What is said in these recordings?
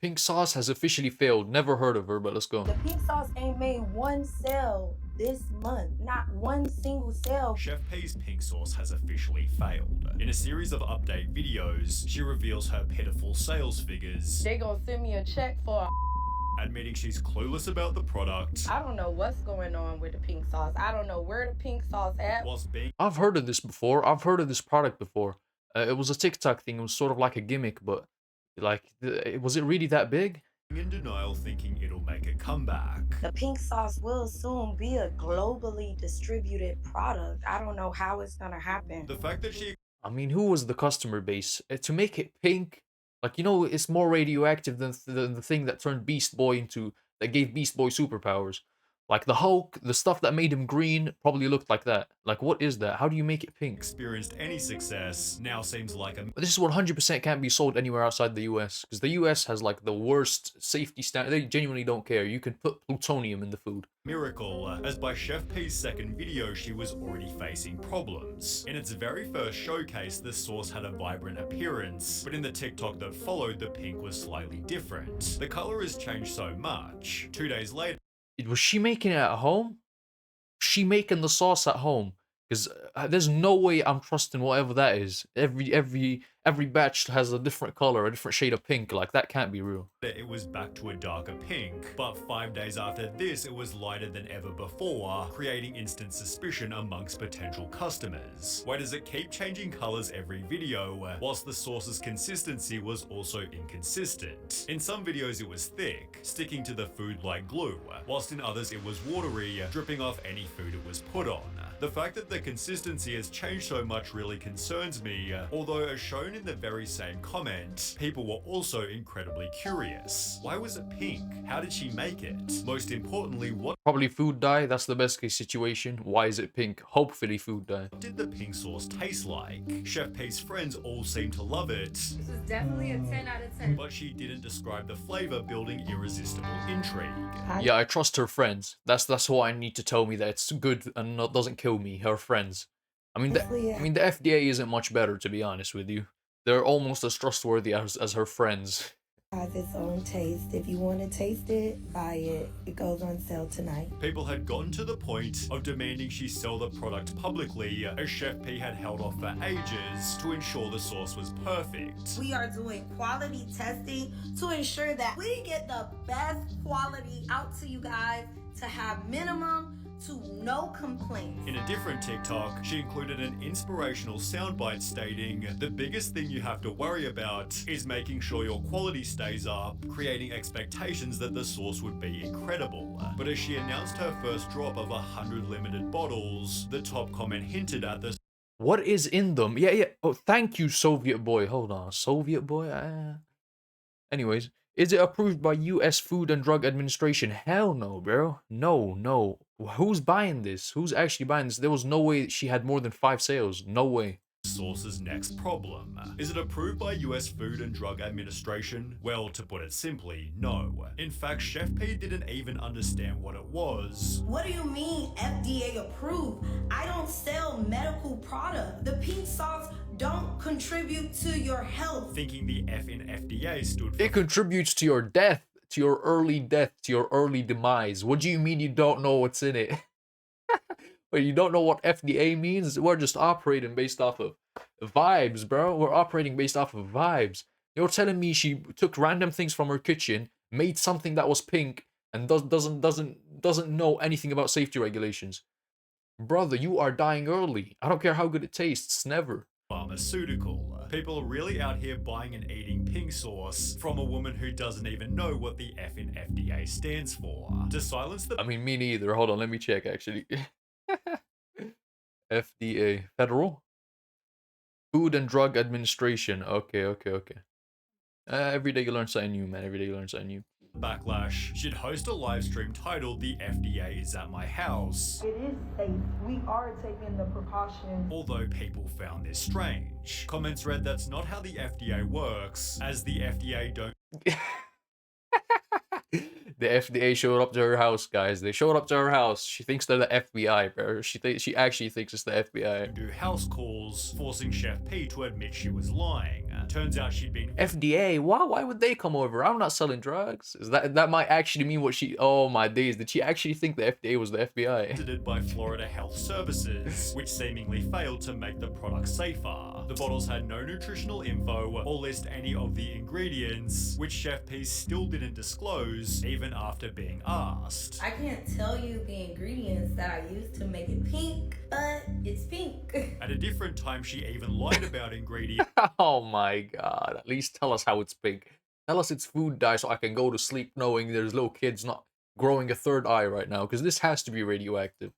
Pink sauce has officially failed. Never heard of her, but let's go. The pink sauce ain't made one sale this month. Not one single sale. Chef P's pink sauce has officially failed. In a series of update videos, she reveals her pitiful sales figures, They gonna send me a check for admitting she's clueless about the product, I don't know what's going on with the pink sauce. I don't know where the pink sauce at. whilst being I've heard of this before. I've heard of this product before. It was a TikTok thing. It was sort of like a gimmick, but like, was it really that big? in denial, thinking it'll make a comeback. The pink sauce will soon be a globally distributed product. I don't know how it's gonna happen. The fact that she I mean, who was the customer base? To make it pink, like, you know, it's more radioactive than the thing that turned Beast Boy into, that gave Beast Boy superpowers. Like the Hulk, the stuff that made him green probably looked like that. Like, what is that? How do you make it pink? experienced any success now seems like a This is 100% can't be sold anywhere outside the US, because the US has like the worst safety standard. They genuinely don't care. You can put plutonium in the food. miracle, as by Chef P's second video she was already facing problems. In its very first showcase, the sauce had a vibrant appearance, but in the TikTok that followed, the pink was slightly different. The color has changed so much. 2 days later, Was she making it at home? She making the sauce at home? Because there's no way I'm trusting whatever that is. Every batch has a different color, a different shade of pink. Like, that can't be real. it was back to a darker pink, but 5 days after this, it was lighter than ever before, creating instant suspicion amongst potential customers. Why does it keep changing colors every video, whilst the sauce's consistency was also inconsistent? In some videos it was thick, sticking to the food like glue, whilst in others it was watery, dripping off any food it was put on. The fact that the consistency has changed so much really concerns me, although as shown in the very same comment, people were also incredibly curious. Why was it pink? How did she make it? Most importantly, what Probably food dye. That's the best case situation. Why is it pink? Hopefully food dye. did the pink sauce taste like? Chef P's friends all seem to love it, This is definitely a 10 out of 10. but she didn't describe the flavor, building irresistible intrigue. Yeah, I trust her friends. That's what I need to tell me that it's good and not, doesn't kill me. Her friends. I mean, the FDA isn't much better, to be honest with you. They're almost as trustworthy as her friends. Has its own taste. If you want to taste it, buy it. It goes on sale tonight. People had gotten to the point of demanding she sell the product publicly, as Chef P had held off for ages to ensure the sauce was perfect. We are doing quality testing to ensure that we get the best quality out to you guys to have minimum to no complaints. In a different TikTok, she included an inspirational soundbite stating, "The biggest thing you have to worry about is making sure your quality stays up," creating expectations that the sauce would be incredible. But as she announced her first drop of 100 limited bottles, the top comment hinted at the What is in them? Yeah, yeah. Oh, thank you, Soviet boy. Hold on, Soviet boy. Anyways, is it approved by U.S. Food and Drug Administration? Hell no, bro. No, no. Who's buying this? Who's actually buying this? There was no way she had more than 5 sales. No way. sauce's next problem. Is it approved by US Food and Drug Administration? Well, to put it simply, no. In fact, Chef P didn't even understand what it was. What do you mean FDA approved? I don't sell medical product. The pink sauce don't contribute to your health. Thinking the F in FDA stood for It contributes to your death, to your early death, to your early demise. What do you mean you don't know what's in it? But you don't know what FDA means? We're just operating based off of vibes, bro. We're operating based off of vibes. You're telling me she took random things from her kitchen, made something that was pink, and doesn't know anything about safety regulations. Brother, you are dying early. I don't care how good it tastes, never. pharmaceutical. People are really out here buying and eating pink sauce from a woman who doesn't even know what the F in FDA stands for. To silence the I mean, me neither. Hold on, let me check actually. FDA, Federal Food and Drug Administration. Okay, okay, okay. Every day you learn something new, man. Every day you learn something new. backlash, she'd host a live stream titled "The FDA is at my house." It is safe. We are taking the precautions. Although people found this strange. Comments read, "That's not how the FDA works, as the FDA don't The FDA showed up to her house, guys. They showed up to her house. She thinks they're the FBI, bro. She actually thinks it's the FBI. Do house calls, forcing Chef P to admit she was lying. Turns out she'd been FDA? Why would they come over? I'm not selling drugs. Is that might actually mean what she? Oh my days! Did she actually think the FDA was the FBI? visited by Florida Health Services, which seemingly failed to make the product safer. The bottles had no nutritional info or list any of the ingredients, which Chef P still didn't disclose even after being asked. I can't tell you the ingredients that I used to make it pink, but it's pink. At a different time, she even lied about ingredients. Oh my god! At least tell us how it's pink. Tell us it's food dye so I can go to sleep knowing there's little kids not growing a third eye right now, because this has to be radioactive.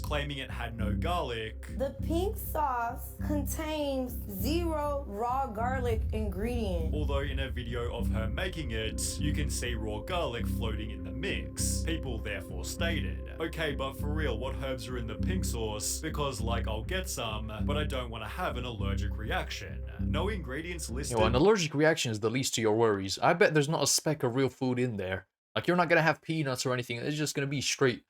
Claiming it had no garlic. The pink sauce contains 0 raw garlic ingredient. Although in a video of her making it, you can see raw garlic floating in the mix. People therefore stated, okay, but for real, what herbs are in the pink sauce? Because like, I'll get some, but I don't want to have an allergic reaction. No ingredients listed. An allergic reaction is the least of your worries. I bet there's not a speck of real food in there. Like, you're not gonna have peanuts or anything. It's just gonna be straight.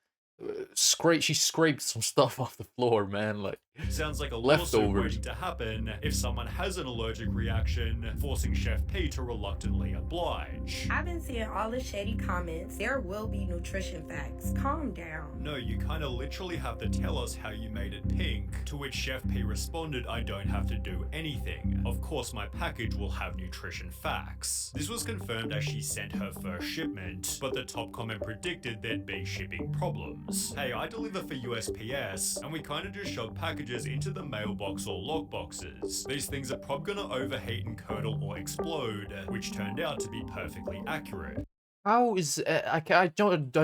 She scraped some stuff off the floor, man. Like, sounds like a lawsuit leftovers. waiting to happen if someone has an allergic reaction, forcing Chef P to reluctantly oblige. I've been seeing all the shady comments. There will be nutrition facts. Calm down. No, you kinda literally have to tell us how you made it pink. To which Chef P responded, I don't have to do anything. Of course, my package will have nutrition facts. This was confirmed as she sent her first shipment, but the top comment predicted there'd be shipping problems. Hey, I deliver for USPS, and we kinda just shove packages into the mailbox or lockboxes. These things are probably gonna overheat and curdle or explode, which turned out to be perfectly accurate. how is I don't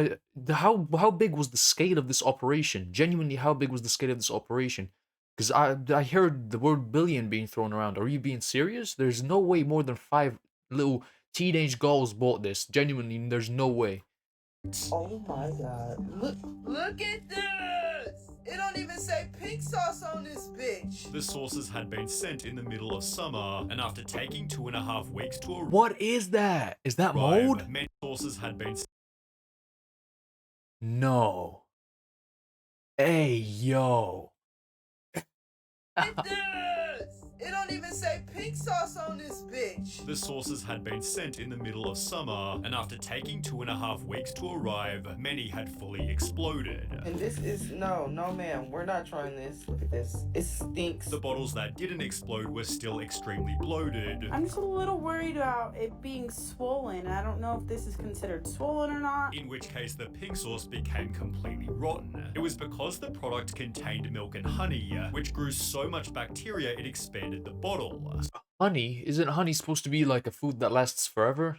how big was the scale of this operation? Genuinely, how big was the scale of this operation? Because I heard the word billion being thrown around. Are you being serious? There's no way more than 5 little teenage girls bought this. Genuinely, there's no way. Oh my god. Look at this! It don't even say pink sauce on this bitch. The sauces had been sent in the middle of summer, and after taking 2.5 weeks to arrive, What is that? Is that mold? many sauces had been No. Hey, yo. Look at this! It don't even say pink sauce on this bitch. The sauces had been sent in the middle of summer, and after taking 2.5 weeks to arrive, many had fully exploded. And this is, no ma'am, we're not trying this. Look at this. It stinks. The bottles that didn't explode were still extremely bloated. I'm just a little worried about it being swollen. I don't know if this is considered swollen or not. In which case the pink sauce became completely rotten. It was because the product contained milk and honey, which grew so much bacteria it expanded the bottle. Honey? Isn't honey supposed to be like a food that lasts forever?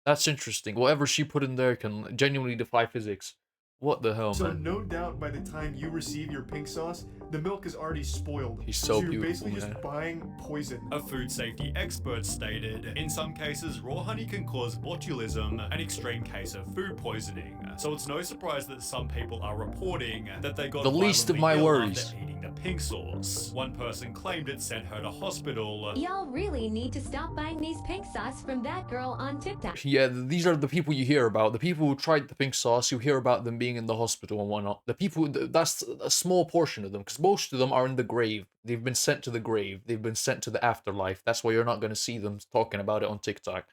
That's interesting. Whatever she put in there can genuinely defy physics. What the hell, So man? no doubt by the time you receive your pink sauce, the milk is already spoiled. He's so you're beautiful, basically man. just buying poison. A food safety expert stated, in some cases, raw honey can cause botulism, an extreme case of food poisoning. So it's no surprise that some people are reporting that they got The least of violently my ill worries. after eating the pink sauce. One person claimed it sent her to hospital. Y'all really need to stop buying these pink sauce from that girl on TikTok. Yeah, these are the people you hear about. The people who tried the pink sauce, you hear about them being in the hospital and whatnot. The people, that's a small portion of them, because most of them are in the grave. They've been sent to the grave. They've been sent to the afterlife. That's why you're not going to see them talking about it on TikTok.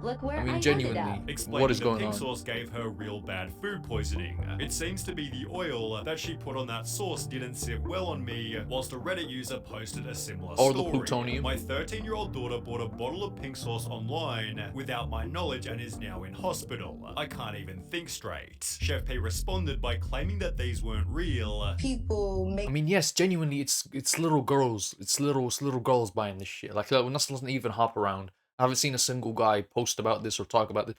Look where I mean, ended genuinely, up. Explaining what is the going pink on? sauce gave her real bad food poisoning. It seems to be the oil that she put on that sauce didn't sit well on me, whilst a Reddit user posted a similar Or the story. plutonium. My 13-year-old daughter bought a bottle of pink sauce online without my knowledge and is now in hospital. I can't even think straight. Chef P responded by claiming that these weren't real. People I make mean, yes, genuinely, it's little girls. It's little girls buying this shit. Like, this doesn't even hop around. I haven't seen a single guy post about this or talk about this.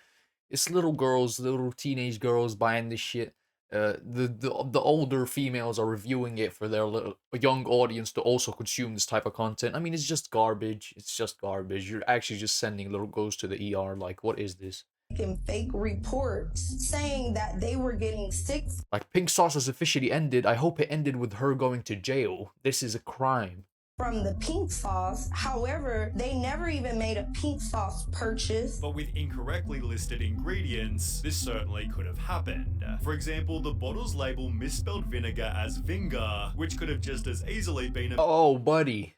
It's little girls, little teenage girls buying this shit. The older females are reviewing it for their little young audience to also consume this type of content. I mean, it's just garbage. It's just garbage. You're actually just sending little girls to the ER. Like, what is this? making fake reports saying that they were getting sick. Like, pink sauce has officially ended. I hope it ended with her going to jail. This is a crime. from the pink sauce. However, they never even made a pink sauce purchase. But with incorrectly listed ingredients, this certainly could have happened. For example, the bottle's label misspelled vinegar as vinger, which could have just as easily been a Oh, buddy.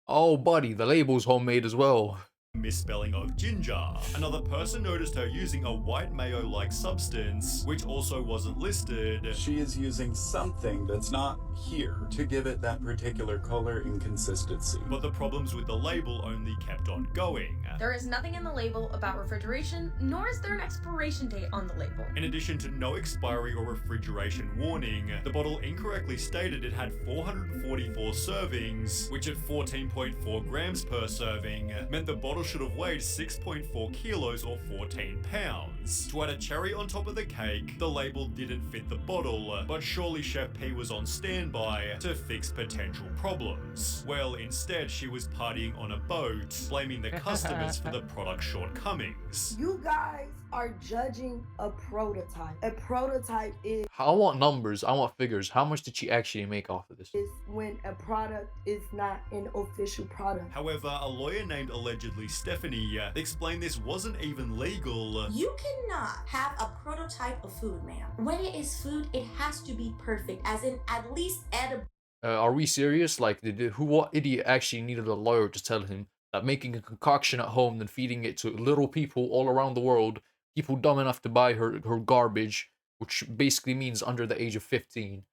Oh, buddy, the label's homemade as well. misspelling of ginger. Another person noticed her using a white mayo-like substance, which also wasn't listed. She is using something that's not here to give it that particular color and consistency. But the problems with the label only kept on going. There is nothing in the label about refrigeration, nor is there an expiration date on the label. In addition to no expiry or refrigeration warning, the bottle incorrectly stated it had 444 servings, which at 14.4 grams per serving meant the bottle should have weighed 6.4 kilos or 14 pounds. To add a cherry on top of the cake, the label didn't fit the bottle, but surely Chef P was on standby to fix potential problems. Well, instead she was partying on a boat, blaming the customers for the product shortcomings. You guys are judging a prototype. A prototype is I want numbers. I want figures. How much did she actually make off of this? when a product is not an official product. However, a lawyer named allegedly Stephanie explained this wasn't even legal. You cannot have a prototype of food, ma'am. When it is food, it has to be perfect, as in at least edible. Are we serious? Like, what idiot actually needed a lawyer to tell him that making a concoction at home and feeding it to little people all around the world, people dumb enough to buy her garbage, which basically means under the age of 15,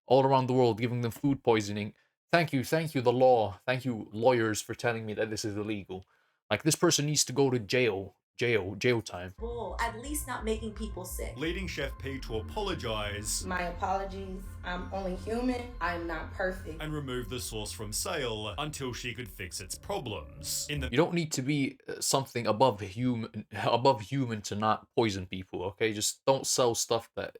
all around the world, giving them food poisoning. Thank you, the law. Thank you, lawyers, for telling me that this is illegal. Like, this person needs to go to jail time. At least not making people sick. Leading Chef P to apologize My apologies. I'm only human. I'm not perfect. and remove the sauce from sale until she could fix its problems. In the You don't need to be something above human to not poison people, okay? Just don't sell stuff that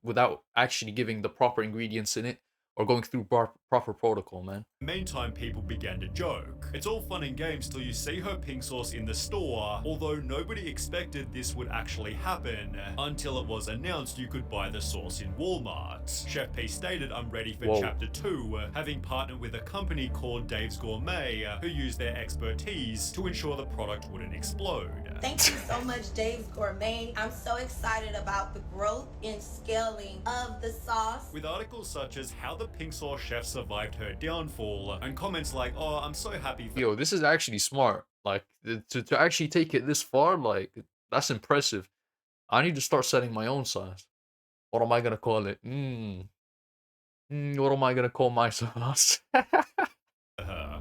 without actually giving the proper ingredients in it or going through proper protocol, man. meantime, people began to joke. It's all fun and games till you see her pink sauce in the store, although nobody expected this would actually happen until it was announced you could buy the sauce in Walmart. Chef P stated, "I'm ready for Whoa. chapter 2, having partnered with a company called Dave's Gourmet, who used their expertise to ensure the product wouldn't explode." Thank you so much, Dave's Gourmet. I'm so excited about the growth and scaling of the sauce. With articles such as how the pink sauce chef survived her downfall, and comments like, "Oh, I'm so happy for Yo, this is actually smart. Like, to actually take it this far, like, that's impressive. I need to start setting my own sauce. What am I gonna call it? What am I gonna call my sauce? her."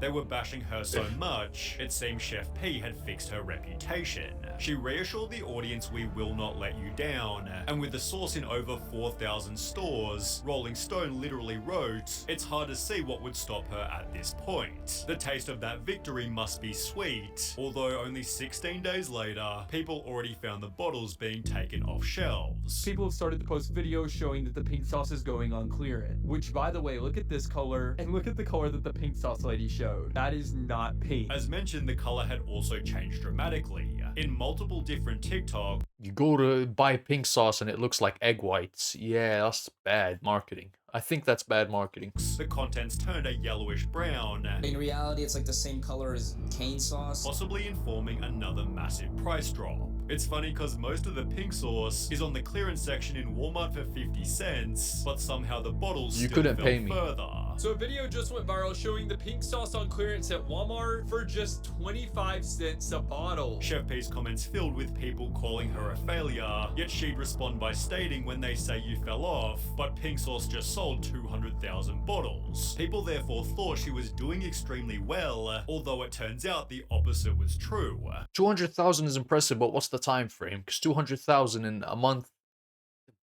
They were bashing her so much, it seemed Chef P had fixed her reputation. She reassured the audience, "We will not let you down." And with the sauce in over 4,000 stores, Rolling Stone literally wrote, "It's hard to see what would stop her at this point. The taste of that victory must be sweet." Although only 16 days later, people already found the bottles being taken off shelves. People have started to post videos showing that the pink sauce is going on clearance. Which, by the way, look at this color, and look at the color that the pink sauce lady showed. That is not pink. As mentioned, the color had also changed dramatically. In multiple different TikTok, You go to buy pink sauce and it looks like egg whites. Yeah, that's bad marketing. I think that's bad marketing. the contents turned a yellowish brown, In reality, it's like the same color as cane sauce. possibly informing another massive price drop. It's funny because most of the pink sauce is on the clearance section in Walmart for 50 cents, but somehow the bottles You still couldn't fell pay me. further. So a video just went viral showing the pink sauce on clearance at Walmart for just 25 cents a bottle. Chef P's comments filled with people calling her a failure, yet she'd respond by stating, "When they say you fell off, but pink sauce just sold 200,000 bottles." People therefore thought she was doing extremely well, although it turns out the opposite was true. 200,000 is impressive, but what's the time frame? Because 200,000 in a month.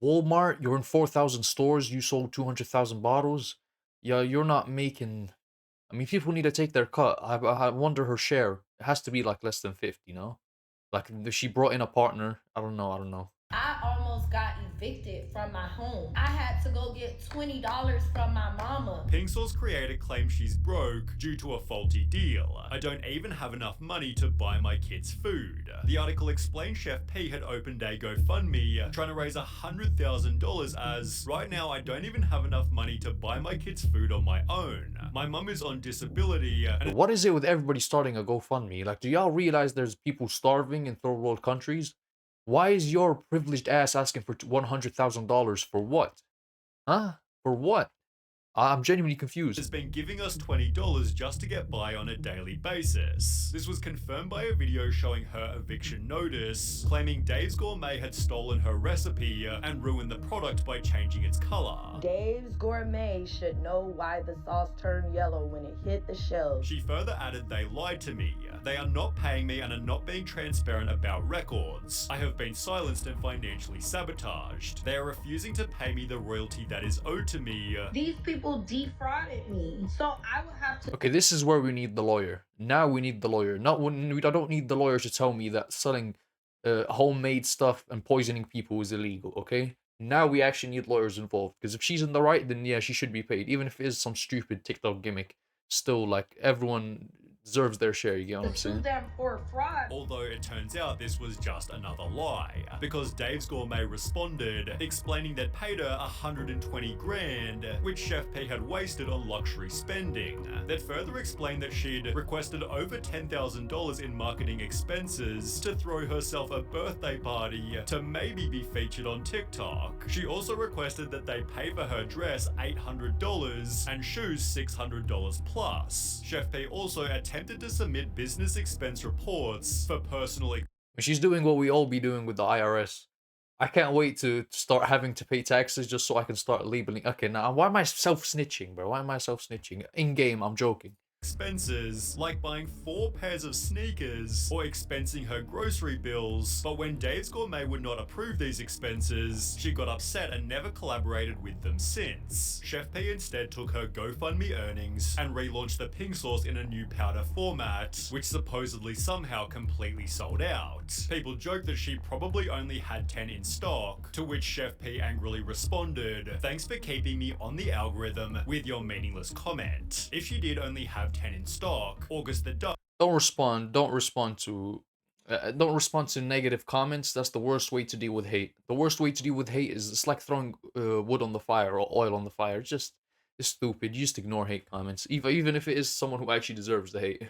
Walmart, you're in 4,000 stores, you sold 200,000 bottles. Yeah, you're not making. I mean, people need to take their cut. I wonder her share. It has to be like less than 50, no? Like, if she brought in a partner. I don't know. I almost got evicted from my home. I had to go get $20 from my mama. Pink Sauce creator claims she's broke due to a faulty deal. I don't even have enough money to buy my kids food. The article explained Chef P had opened a GoFundMe trying to raise $100,000 as, right now I don't even have enough money to buy my kids food on my own. My mum is on disability and What is it with everybody starting a GoFundMe? Like, do y'all realize there's people starving in third world countries? Why is your privileged ass asking for $100,000 for what? Huh? For what? I'm genuinely confused. has been giving us $20 just to get by on a daily basis. This was confirmed by a video showing her eviction notice, claiming Dave's Gourmet had stolen her recipe and ruined the product by changing its color. Dave's Gourmet should know why the sauce turned yellow when it hit the shelves. She further added they lied to me. They are not paying me and are not being transparent about records. I have been silenced and financially sabotaged. They are refusing to pay me the royalty that is owed to me. These people defrauded me, so I would have to. Okay, this is where we need the lawyer. Now we need the lawyer. Not when I don't need the lawyer to tell me that selling homemade stuff and poisoning people is illegal, okay? Now we actually need lawyers involved, because if she's in the right, then yeah, she should be paid. Even if it is some stupid TikTok gimmick, still, like, everyone deserves their share, you get what I'm saying? them for fraud. Although it turns out this was just another lie, because Dave's Gourmet responded, explaining that paid her 120 grand, which Chef P had wasted on luxury spending. That further explained that she'd requested over $10,000 in marketing expenses to throw herself a birthday party to maybe be featured on TikTok. She also requested that they pay for her dress $800 and shoes $600 plus. Chef P also attempted to submit business expense reports for personal. She's doing what we all be doing with the IRS. I can't wait to start having to pay taxes just so I can start labeling. Okay, now why am I self-snitching, bro? Why am I self-snitching? In-game, I'm joking. Expenses, like buying 4 pairs of sneakers or expensing her grocery bills, but when Dave's Gourmet would not approve these expenses, she got upset and never collaborated with them since. Chef P instead took her GoFundMe earnings and relaunched the pink sauce in a new powder format, which supposedly somehow completely sold out. People joke that she probably only had 10 in stock, to which Chef P angrily responded, "Thanks for keeping me on the algorithm with your meaningless comment. If you did only have 10 in stock, August the Duck." Don't respond to negative comments. That's the worst way to deal with hate. The worst way to deal with hate is it's like throwing wood on the fire or oil on the fire. It's stupid. You just ignore hate comments, even if it is someone who actually deserves the hate.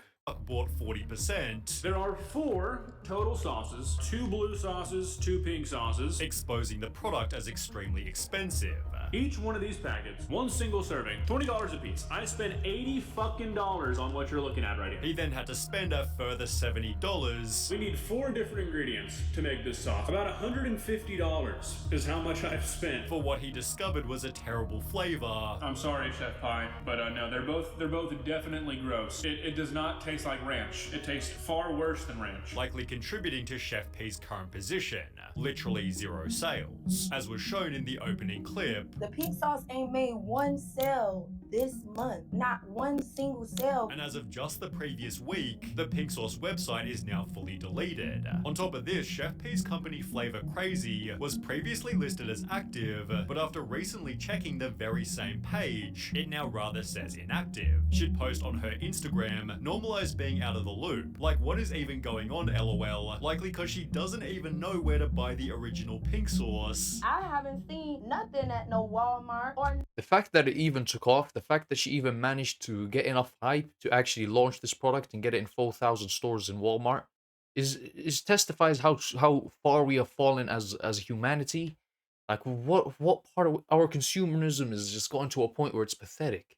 Bought 40%. There are 4 total sauces, 2 blue sauces, 2 pink sauces, exposing the product as extremely expensive. Each one of these packets, one single serving, $20 a piece. I spent $80 fucking dollars on what you're looking at right here. He then had to spend a further $70. We need 4 different ingredients to make this sauce. About $150 is how much I've spent for what he discovered was a terrible flavor. I'm sorry, Chef Pie, but no, they're both definitely gross. It does not taste like ranch. It tastes far worse than ranch. Likely contributing to Chef P's current position, literally 0 sales, as was shown in the opening clip. The pink sauce ain't made one sale this month. Not one single sale. And as of just the previous week, the pink sauce website is now fully deleted. On top of this, Chef P's company Flavor Crazy was previously listed as active, but after recently checking the very same page, it now rather says inactive. She'd post on her Instagram, "Normalize being out of the loop. Like, what is even going on, lol?" Likely because she doesn't even know where to buy the original pink sauce. I haven't seen nothing at no Walmart or... The fact that it even took off, the fact that she even managed to get enough hype to actually launch this product and get it in 4,000 stores in Walmart is testifies how far we have fallen as humanity. Like, what part of our consumerism is just gotten to a point where it's pathetic.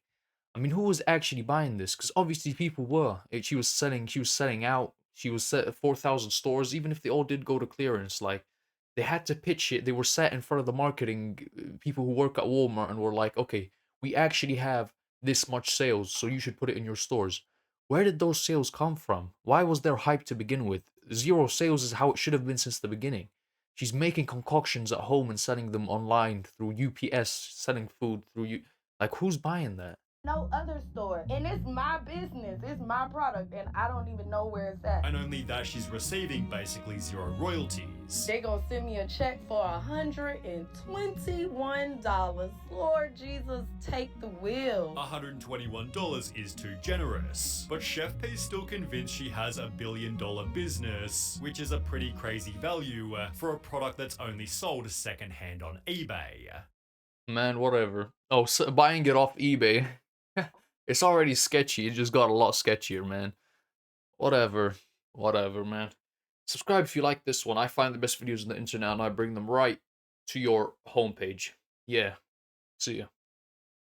I mean, who was actually buying this? Because obviously people were. She was selling out. She was set at 4,000 stores. Even if they all did go to clearance, like, they had to pitch it. They were sat in front of the marketing people who work at Walmart and were like, okay, we actually have this much sales, so you should put it in your stores. Where did those sales come from? Why was there hype to begin with? 0 sales is how it should have been since the beginning. She's making concoctions at home and selling them online through UPS, selling food through like, who's buying that? no other store. And it's my business, it's my product, and I don't even know where it's at. And only that she's receiving basically zero royalties. They gonna send me a check for $121. Lord Jesus, take the wheel. $121 is too generous. But Chef P's still convinced she has $1 billion business, which is a pretty crazy value for a product that's only sold secondhand on eBay. Man, whatever. Oh, so buying it off eBay. It's already sketchy. It just got a lot sketchier, man. Whatever. Whatever, man. Subscribe if you like this one. I find the best videos on the internet and I bring them right to your homepage. Yeah. See ya.